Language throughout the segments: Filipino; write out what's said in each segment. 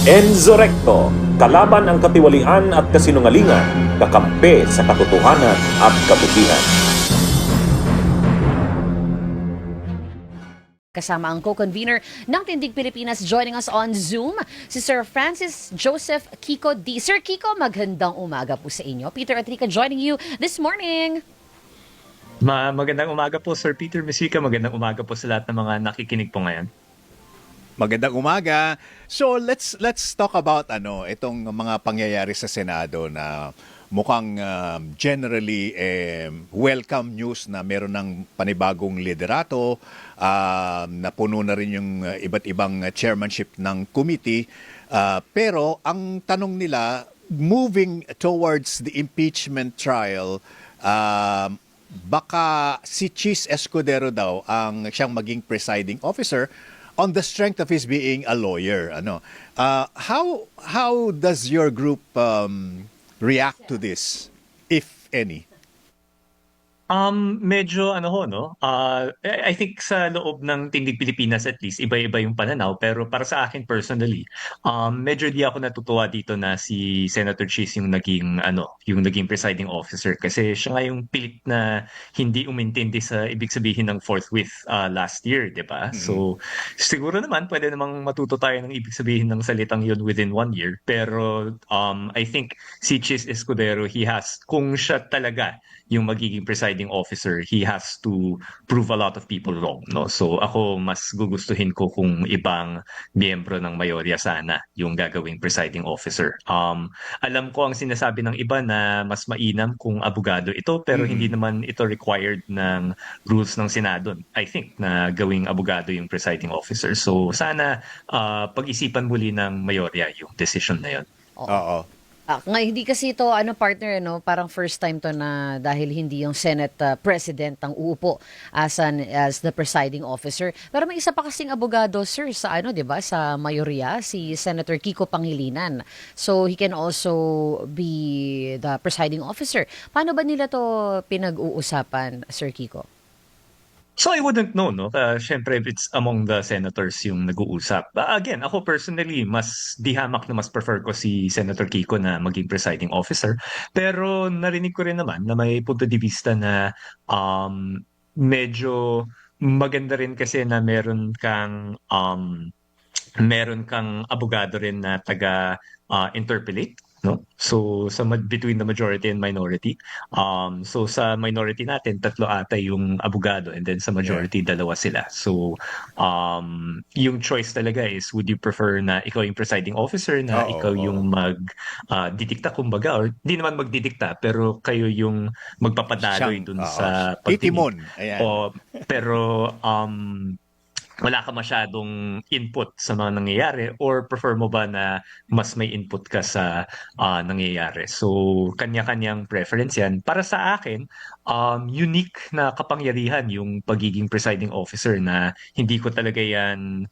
Enzo Recto, kalaban ang katiwalian at kasinungalingan, kakampi sa katotohanan at kabutihan. Kasama ang co-convener ng Tindig Pilipinas joining us on Zoom, si Sir Francis Joseph Kiko D. Sir Kiko, magandang umaga po sa inyo. Peter at Rica joining you this morning. Magandang umaga po, Sir Peter, Miss Rica. Magandang umaga po sa lahat ng mga nakikinig po ngayon. Magandang umaga. So let's talk about itong mga pangyayari sa Senado na mukhang generally welcome news na meron ng panibagong liderato, na puno na rin yung iba't ibang chairmanship ng committee. Pero ang tanong nila, moving towards the impeachment trial, baka si Chis Escudero daw ang siyang maging presiding officer on the strength of his being a lawyer. How does your group react to this, if any? Medyo I think sa loob ng Tindig Pilipinas at least, iba-iba yung pananaw. Pero para sa akin personally, medyo di ako natutuwa dito na si Senator Chis yung naging presiding officer. Kasi siya nga yung pilit na hindi umintindi sa ibig sabihin ng forthwith last year, di ba? So, siguro naman, pwede namang matuto tayo ng ibig sabihin ng salitang yun within 1 year. Pero I think si Chis Escudero, kung siya talaga yung magiging presiding officer, he has to prove a lot of people wrong, no? So ako mas gugustuhin ko kung ibang miyembro ng mayorya sana yung gagawing presiding officer. Alam ko ang sinasabi ng iba na mas mainam kung abogado ito, pero hindi naman ito required ng rules ng Senado, I think, na gawing abogado yung presiding officer. So sana pag-isipan muli ng mayorya yung decision na yun. Oo. Hindi kasi ito, partner, parang first time to na dahil hindi yung Senate President ang uupo as the presiding officer. Pero may isa pa kasing abogado, sir, sa di ba, sa mayorya, si Senator Kiko Pangilinan. So he can also be the presiding officer. Paano ba nila to pinag-uusapan, Sir Kiko? So I wouldn't know, no? Syempre, it's among the senators yung nag-uusap. Again, ako personally, di hamak na mas prefer ko si Senator Kiko na maging presiding officer. Pero narinig ko rin naman na may punto de vista na medyo maganda rin kasi na meron kang abogado rin na taga-interpolate, no? So between the majority and minority. So sa minority natin, 3 ata yung abogado, and then sa majority, 2 sila. So yung choice talaga is, would you prefer na ikaw yung presiding officer, na ikaw yung didikta kumbaga, or di naman magdidikta, pero kayo yung magpapadaloy dun sa titimon. pagtingin. Pero wala ka masyadong input sa mga nangyayari, or prefer mo ba na mas may input ka sa nangyayari? So, kanya-kanyang preference yan. Para sa akin, unique na kapangyarihan yung pagiging presiding officer, na hindi ko talaga yan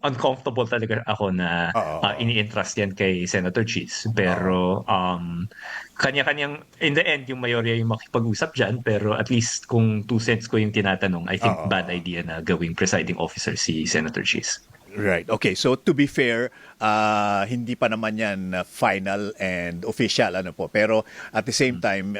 uncomfortable talaga ako na ini-entrust yan kay Senator Chis. Pero kanya-kanyang, in the end, yung mayorya yung makipag-usap dyan. Pero at least kung 2 cents ko yung tinatanong, I think bad idea na gawing presiding officer si Senator Chis. Right. Okay. So to be fair, hindi pa naman yan final and official, pero at the same time,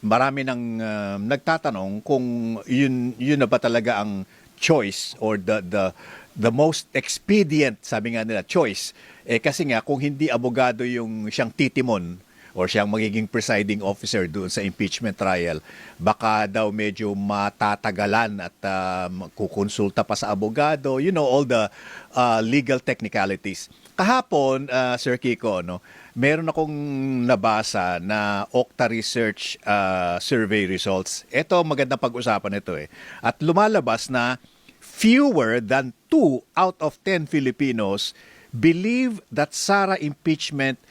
marami nang nagtatanong kung yun na ba talaga ang choice, or the most expedient, sabi nga nila, choice. Kasi nga, kung hindi abogado yung siyang titimon or siyang magiging presiding officer doon sa impeachment trial, baka daw medyo matatagalan at kukonsulta pa sa abogado, all the legal technicalities. Kahapon, Sir Kiko, meron akong nabasa na Okta Research survey results. Ito, magandang pag-usapan ito . At lumalabas na fewer than 2 out of 10 Filipinos believe that Sara impeachment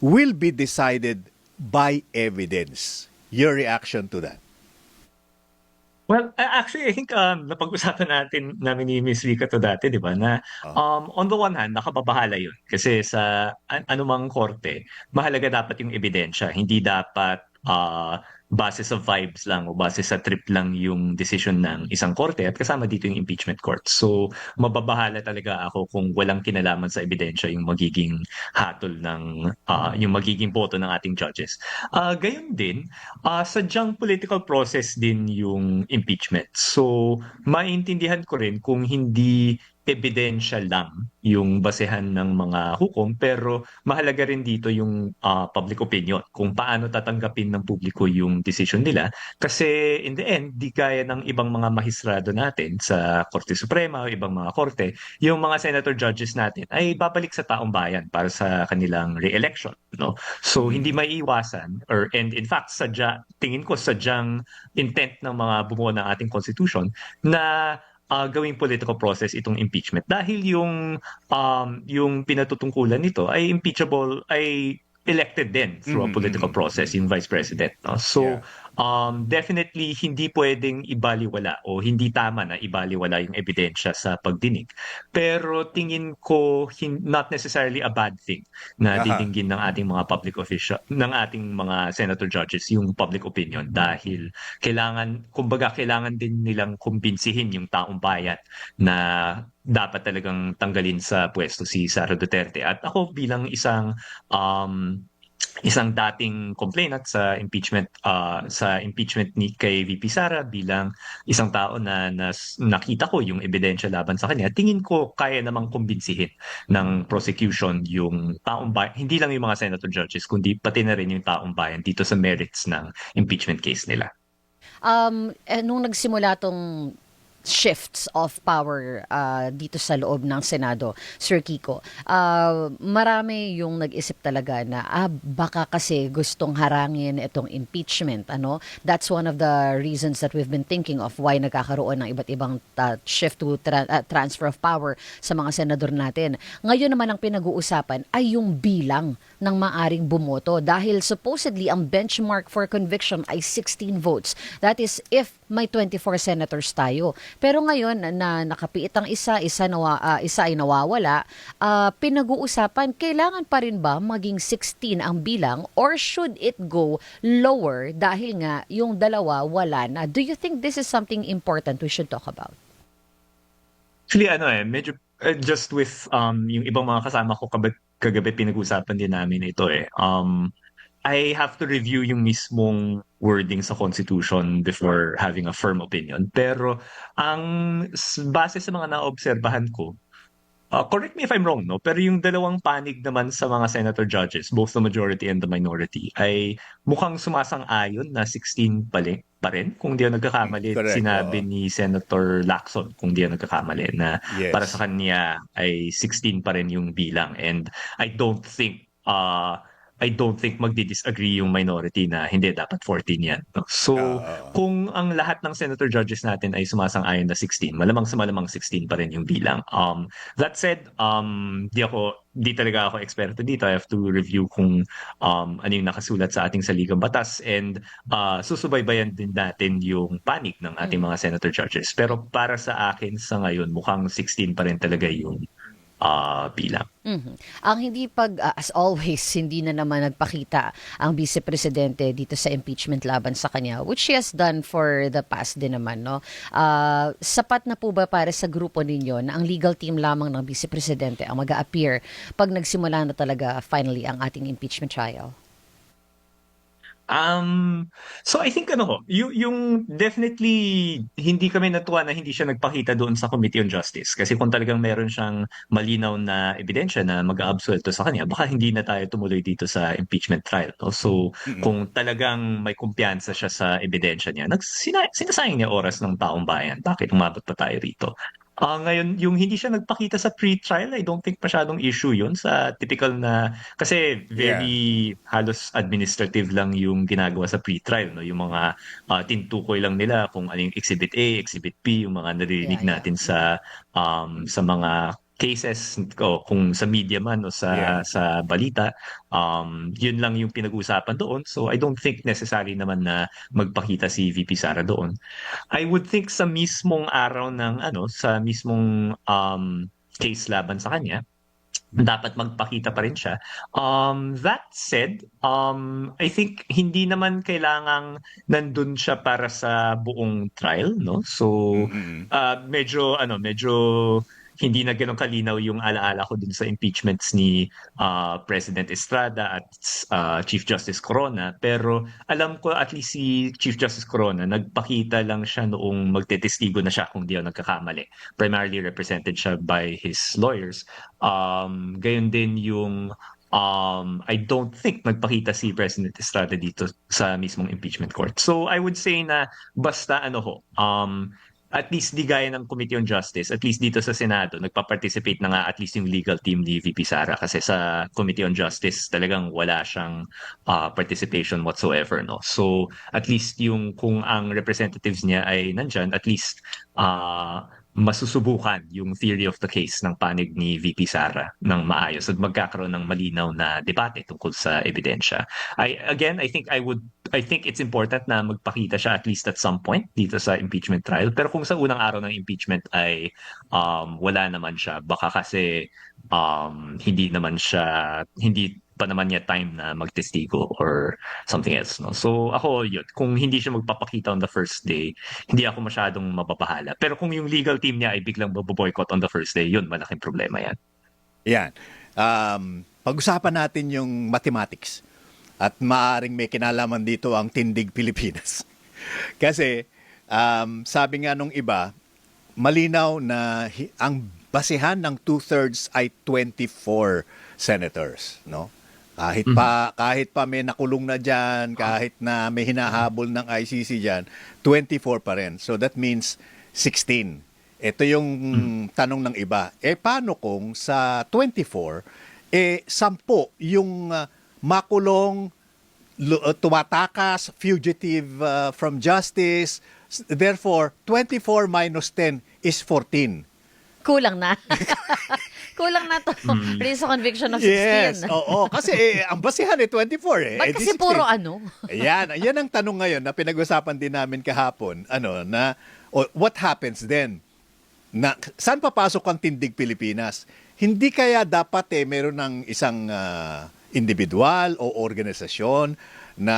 will be decided by evidence. Your reaction to that? Well, actually, I think napag-usapan namin ni Ms. Rica to dati, di ba? Na on the one hand, nakababahala yun. Kasi sa anumang korte, mahalaga dapat yung ebidensya. Hindi dapat base sa vibes lang o base sa trip lang yung decision ng isang korte at kasama dito yung impeachment court. So, mababahala talaga ako kung walang kinalaman sa ebidensya yung magiging hatol ng yung magiging boto ng ating judges. Gayon din, sadyang political process din yung impeachment. So, maintindihan ko rin kung hindi ebidensya lang yung basehan ng mga hukom, pero mahalaga rin dito yung public opinion, kung paano tatanggapin ng publiko yung decision nila. Kasi in the end, di gaya ng ibang mga mahisrado natin sa Korte Suprema o ibang mga korte, yung mga senator judges natin ay babalik sa taong bayan para sa kanilang re-election. No? So hindi maiiwasan, and in fact, tingin ko sadyang intent ng mga bumuo ng ating constitution na gawing political process itong impeachment dahil yung pinatutungkulan nito ay impeachable, ay elected din through a political process yung vice president, no? So definitely hindi pwedeng ibaliwala o hindi tama na ibaliwala yung ebidensya sa pagdinig, pero tingin ko not necessarily a bad thing na Aha. didinggin ng ating mga public official, ng ating mga senator judges yung public opinion, dahil kailangan din nilang kumbinsihin yung taong bayan na dapat talagang tanggalin sa pwesto si Sara Duterte. At ako bilang isang dating complainant sa impeachment ni kay VP Sara, bilang isang tao na nakita ko yung ebidensya laban sa kanya, tingin ko kaya namang kumbinsihin ng prosecution yung taong bayan, hindi lang yung mga senator judges kundi pati na rin yung taong bayan dito sa merits ng impeachment case nila. Nung nagsimula tong shifts of power dito sa loob ng Senado, Sir Kiko, marami yung nag-isip talaga na baka kasi gustong harangin itong impeachment. That's one of the reasons that we've been thinking of why nagkakaroon ng iba't ibang shift to transfer of power sa mga senador natin. Ngayon naman ang pinag-uusapan ay yung bilang ng maaring bumoto, dahil supposedly ang benchmark for conviction ay 16 votes. That is if may 24 senators tayo. Pero ngayon na nakapiit ang isa ay nawawala, pinag-uusapan, kailangan pa rin ba maging 16 ang bilang or should it go lower dahil nga yung dalawa wala na? Do you think this is something important we should talk about? Actually, medyo just with yung ibang mga kasama ko kagabi, pinag-usapan din namin ito eh. I have to review yung mismong wording sa Constitution before having a firm opinion. Pero base sa mga naobserbahan ko, correct me if I'm wrong, no? Pero yung dalawang panig naman sa mga senator judges, both the majority and the minority, ay mukhang sumasang-ayon na 16 pa rin. Kung di ako nagkakamali, Correct, sinabi oo. ni Senator Lacson, kung di ako nagkakamali, na Yes. para sa kanya ay 16 pa rin yung bilang. And I don't think magdi-disagree yung minority na hindi, dapat 14 yan. No? So, kung ang lahat ng senator judges natin ay sumasang-ayon na 16, malamang sa malamang 16 pa rin yung bilang. That said, di talaga ako eksperto dito. I have to review kung ano yung nakasulat sa ating saligang batas, and susubaybayan din natin yung panig ng ating mga senator judges. Pero para sa akin sa ngayon, mukhang 16 pa rin talaga yung bilang. Mhm. Ang hindi as always, hindi na naman nagpakita ang Vice Presidente dito sa impeachment laban sa kanya, which she has done for the past din naman, no? Sapat na po ba para sa grupo ninyo na ang legal team lamang ng Vice Presidente ang mag-a-appear pag nagsimula na talaga finally ang ating impeachment trial? So I think yung definitely hindi kami natuwa na hindi siya nagpakita doon sa Committee on Justice, kasi kung talagang meron siyang malinaw na ebidensya na mag-aabsuelto sa kanya, baka hindi na tayo tumuloy dito sa impeachment trial, no? So kung talagang may kumpiyansa siya sa ebidensya niya, sinasayang niya oras ng taong bayan, bakit umabot pa tayo rito? Ngayon, yung hindi siya nagpakita sa pre-trial, I don't think masyadong issue yun sa typical na, kasi very halos administrative lang yung ginagawa sa pre-trial, no? Yung mga tintukoy lang nila kung ano yung Exhibit A, Exhibit B, yung mga naririnig Yeah. natin sa mga cases, o kung sa media man o sa balita, yun lang yung pinag-uusapan doon. So I don't think necessary naman na magpakita si VP Sara doon. I would think sa mismong araw ng sa mismong case laban sa kanya, dapat magpakita pa rin siya. That said, I think hindi naman kailangang nandun siya para sa buong trial, no? So, Mm-mm. medyo hindi na ganun kalinaw yung alaala ko dun sa impeachments ni President Estrada at Chief Justice Corona. Pero alam ko at least si Chief Justice Corona, nagpakita lang siya noong magtetestigo na siya kung di ako nagkakamali. Primarily represented siya by his lawyers. Gayon din yung I don't think nagpakita si President Estrada dito sa mismong impeachment court. So I would say na basta at least di gaya ng Committee on Justice, at least dito sa Senado, nagpa-participate na nga at least yung legal team ni VP Sara kasi sa Committee on Justice talagang wala siyang participation whatsoever, no? So at least yung kung ang representatives niya ay nandyan, at least masusubukan yung theory of the case ng panig ni VP Sara ng maayos at magkakaroon ng malinaw na debate tungkol sa ebidensya. I think it's important na magpakita siya at least at some point dito sa impeachment trial. Pero kung sa unang araw ng impeachment ay wala naman siya, baka kasi hindi pa naman niya time na magtestigo or something else, no? So ako yun, kung hindi siya magpapakita on the first day, hindi ako masyadong mababahala. Pero kung yung legal team niya ay biglang boycott on the first day, yun, malaking problema yan. Yan. Pag-usapan natin yung mathematics at maaring may kinalaman dito ang Tindig Pilipinas. Kasi sabi nga nung iba, malinaw na ang basihan ng 2/3 ay 24 senators, no? Kahit pa may nakulong na diyan, kahit na may hinahabol ng ICC diyan, 24 pa rin. So that means 16. Ito yung tanong ng iba. Paano kung sa 24 10 yung makulong, tumatakas, fugitive from justice. Therefore, 24 minus 10 is 14. Kulang na. Kulang na to. Reason conviction of 16. Yes, oo. Kasi ang basihan 24 Ba't kasi 16. puro Yan ang tanong ngayon na pinag-usapan din namin kahapon. What happens then? Saan papasok ang Tindig Pilipinas? Hindi kaya dapat meron ng isang individual o organisasyon na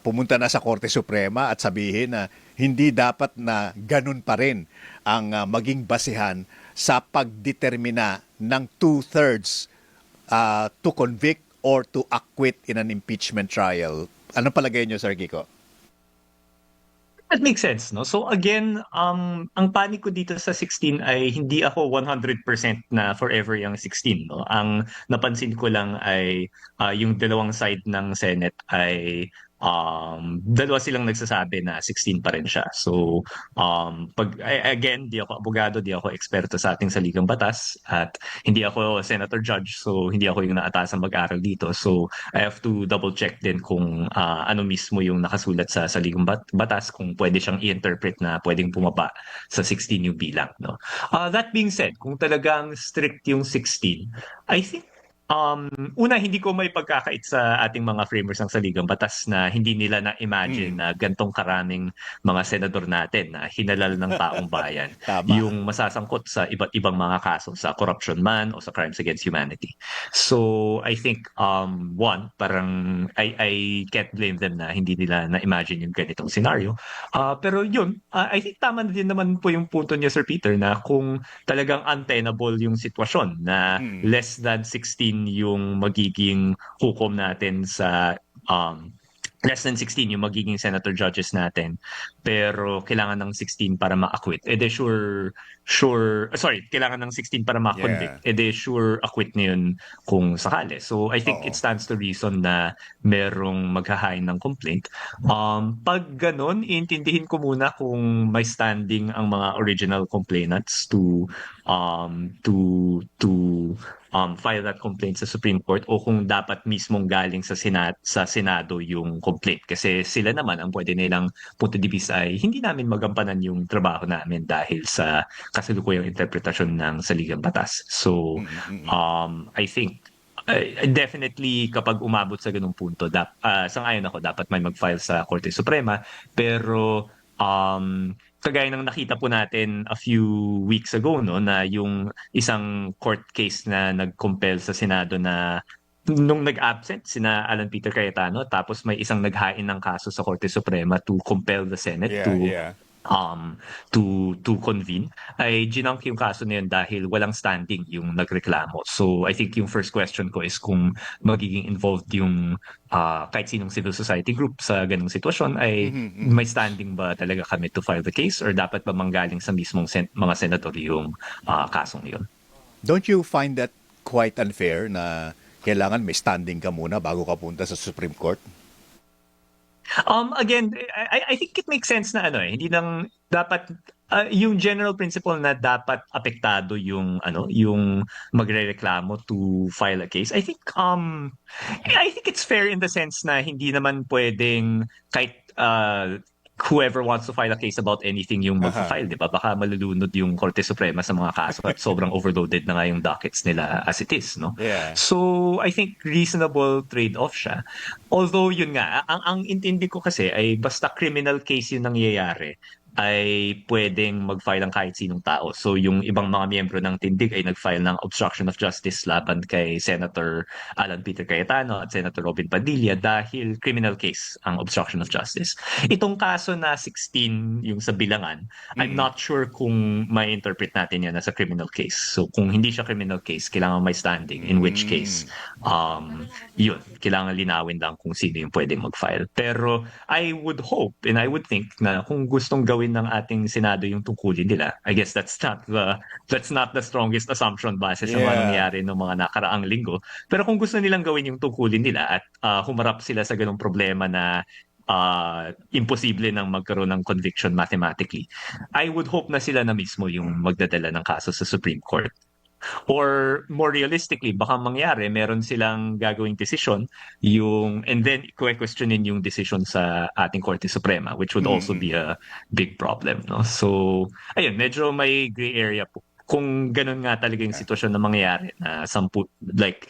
pumunta na sa Korte Suprema at sabihin na hindi dapat na ganun pa rin ang maging basihan sa pagdetermina ng 2/3 to convict or to acquit in an impeachment trial. Ano palagay niyo, Sir Kiko? That makes sense, no? So again, ang panig ko dito sa 16 ay hindi ako 100% na forever yung 16, no? Ang napansin ko lang ay yung dalawang side ng Senate ay dalawa silang nagsasabi na 16 pa rin siya. So again, di ako abogado, di ako eksperto sa ating saligang batas at hindi ako senator judge, so hindi ako yung naatasang mag-aral dito. So I have to double check din kung ano mismo yung nakasulat sa saligang batas, kung pwede siyang i-interpret na pwedeng pumaba sa 16 yung bilang, no? That being said, kung talagang strict yung 16, I think una, hindi ko may pagkakait sa ating mga framers ng saligang batas na hindi nila na-imagine na gantong karaming mga senador natin na hinalal ng taong bayan Tama. yung masasangkot sa iba't ibang mga kaso, sa corruption man o sa crimes against humanity. So, I think, one, parang I can't blame them na hindi nila na-imagine yung ganitong scenario. Pero yun, I think tama na din naman po yung punto niya, Sir Peter, na kung talagang untenable yung sitwasyon na less than 16 yung magiging hukom natin sa less than 16 yung magiging senator judges natin, pero kailangan ng 16 para ma-acquit. Kailangan ng 16 para ma-convict. Sure acquit na yun kung sakali. So I think it stands to reason na merong maghahain ng complaint. Pag ganun, iintindihin ko muna kung may standing ang mga original complainants to file that complaint sa Supreme Court o kung dapat mismong galing sa Senado yung complaint. Kasi sila naman ang pwede nilang punto de vista ay hindi namin magampanan yung trabaho namin dahil sa kasalukuyang interpretasyon ng saligang batas. So, I think definitely kapag umabot sa ganung punto, sang-ayon ako, dapat may mag-file sa Korte Suprema. Pero kagaya ng nakita po natin a few weeks ago, no, na yung isang court case na nag-compel sa Senado na nung nag-absent sina Alan Peter Cayetano, tapos may isang naghain ng kaso sa Korte Suprema to compel the Senate Yeah, yeah. to convene, ay ginunk yung kaso na yun dahil walang standing yung nagreklamo. So I think yung first question ko is kung magiging involved yung kahit sinong civil society group sa ganung sitwasyon, ay may standing ba talaga kami to file the case, or dapat ba manggaling sa mismong mga senador yung kasong yun? Don't you find that quite unfair na kailangan may standing ka muna bago ka punta sa Supreme Court? Again, I think it makes sense na hindi lang dapat yung general principle na dapat apektado yung yung magrereklamo to file a case. I think it's fair in the sense na hindi naman pwedeng kahit whoever wants to file a case about anything yung magfa-file, di ba? Baka malulunod yung Korte Suprema sa mga kaso at sobrang overloaded na nga yung dockets nila as it is, no? Yeah. So, I think reasonable trade-off siya. Although, yun nga, ang intindi ko kasi ay basta criminal case yung nangyayari, ay pwedeng mag-file ang kahit sinong tao. So, yung ibang mga miyembro ng tindig ay nag-file ng obstruction of justice laban kay Senator Alan Peter Cayetano at Senator Robin Padilla dahil criminal case ang obstruction of justice. Itong kaso na 16, yung sa bilangan, I'm not sure kung may interpret natin yan as a criminal case. So, kung hindi siya criminal case, kailangan may standing, in which case, yun, kailangan linawin lang kung sino yung pwedeng mag-file. Pero I would hope and I would think na kung gustong gawin ng ating Senado yung tungkulin nila, I guess that's not the strongest assumption base sa mga Yeah. nangyari ng mga nakaraang linggo. Pero kung gusto nilang gawin yung tungkulin nila at humarap sila sa ganung problema na imposible nang magkaroon ng conviction mathematically, I would hope na sila na mismo yung magdadala ng kaso sa Supreme Court. Or more realistically, baka mangyari, meron silang gagawing desisyon and then questionin yung decision sa ating Korte Suprema, which would also be a big problem, no? So, ayun, medyo may gray area po. Kung ganun nga talaga yung sitwasyon na mangyayari, na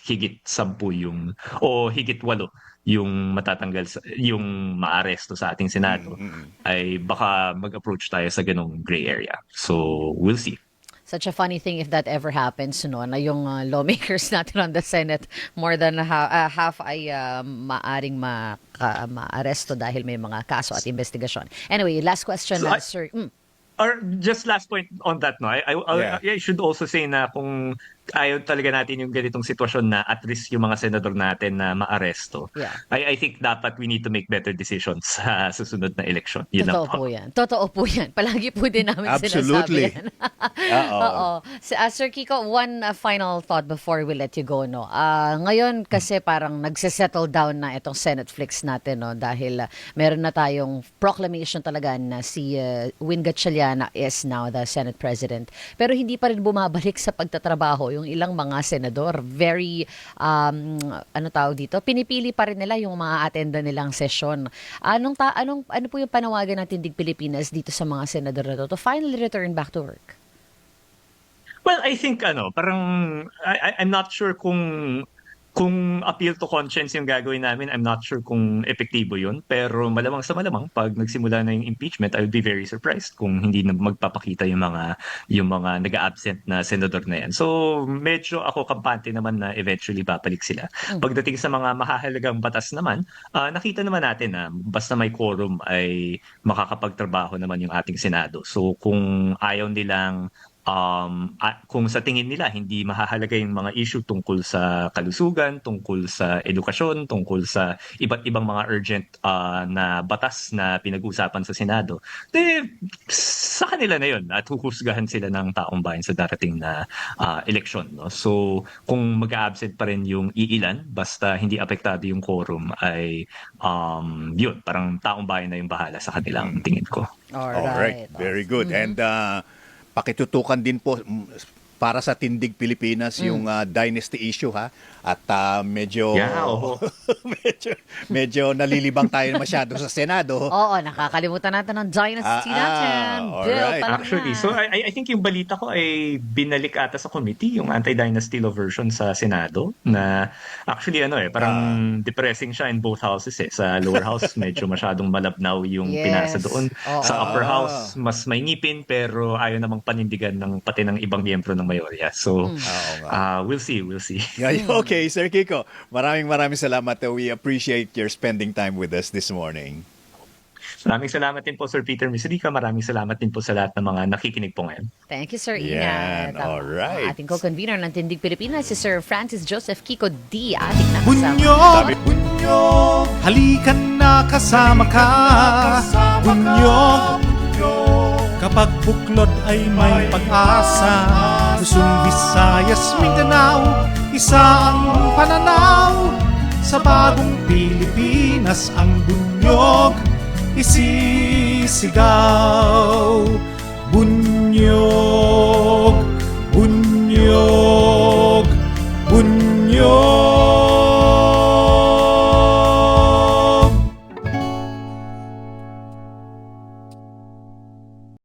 higit 10 o higit 8 yung matatanggal, yung maaresto sa ating Senado, ay baka mag-approach tayo sa ganung gray area. So, we'll see. Such a funny thing if that ever happens, no, na yung lawmakers natin on the Senate, more than half ay maaring maaresto dahil may mga kaso at investigasyon. Anyway, last question So, na, sir. Or just last point on that, no? I should also say na kung ayaw talaga natin yung ganitong sitwasyon na at risk yung mga senador natin na maaresto, Yeah. I think dapat we need to make better decisions sa susunod na eleksyon. Yun lang Totoo po yan. Totoo po yan. Palagi po din namin Absolutely. sinasabi yan. Oo. Oo. Sir Kiko, one final thought before we let you go, no? Ngayon kasi parang nagse-settle down na itong Senate Flix natin, no? Dahil meron na tayong proclamation talaga na si Win Gatchaliana is now the Senate President. Pero hindi pa rin bumabalik sa pagtatrabaho yung ilang mga senador. Very, ano tawag dito? Pinipili pa rin nila yung mga attenda nilang session. Ano po yung panawagan ng Tindig Pilipinas dito sa mga senador na to finally return back to work? Well, I think parang I'm not sure kung appeal to conscience yung gagawin namin. I'm not sure kung epektibo yun. Pero malamang sa malamang, pag nagsimula na yung impeachment, I would be very surprised kung hindi na magpapakita yung mga nag-absent na senador na yan. So, medyo ako kampante naman na eventually babalik sila. Pagdating sa mga mahahalagang batas naman, nakita naman natin na basta may quorum ay makakapagtrabaho naman yung ating Senado. So, kung ayaw nilang kung sa tingin nila hindi mahahalaga yung mga issue tungkol sa kalusugan, tungkol sa edukasyon, tungkol sa iba't ibang mga urgent na batas na pinag-usapan sa Senado, sa kanila na yun at huhusgahan sila ng taong bayan sa darating na eleksyon. No? So kung mag-absent pa rin yung iilan, basta hindi apektado yung quorum, ay yun, parang taong bayan na yung bahala sa kanilang tingin ko. Alright. Very good. And pakitutukan din po para sa Tindig Pilipinas yung dynasty issue ha. At medyo, Yeah, oo. medyo nalilibang tayo masyado sa Senado. Oo, nakakalimutan natin ang dynasty natin. Bill alright. Palma. Actually, so I think yung balita ko ay binalik ata sa committee yung anti-dynasty law version sa Senado na actually parang depressing siya in both houses eh. Sa lower house medyo masyadong malabnaw yung Yes. pinasa doon. Oo. Sa upper house mas may ngipin pero ayaw namang panindigan ng pati ng ibang miyembro ng mayorya. So Oo nga. we'll see. Okay, Sir Kiko, maraming salamat. We appreciate your spending time with us this morning. Maraming salamat din po Sir Peter Misrica. Maraming salamat din po sa lahat ng mga nakikinig po ngayon. Thank you, Sir. Yan, Ingat. alright. Ang ating co-convener ng Tindig Pilipinas, si Sir Francis Joseph Kiko D. Ating nakasama. Bunyog, bunyog, halikan na kasama ka. Bunyog, kapag buklod ay may pag-asa. Luzon, Visayas, Mindanao, isa ang pananaw. Sa bagong Pilipinas ang bunyog isisigaw. Bunyog.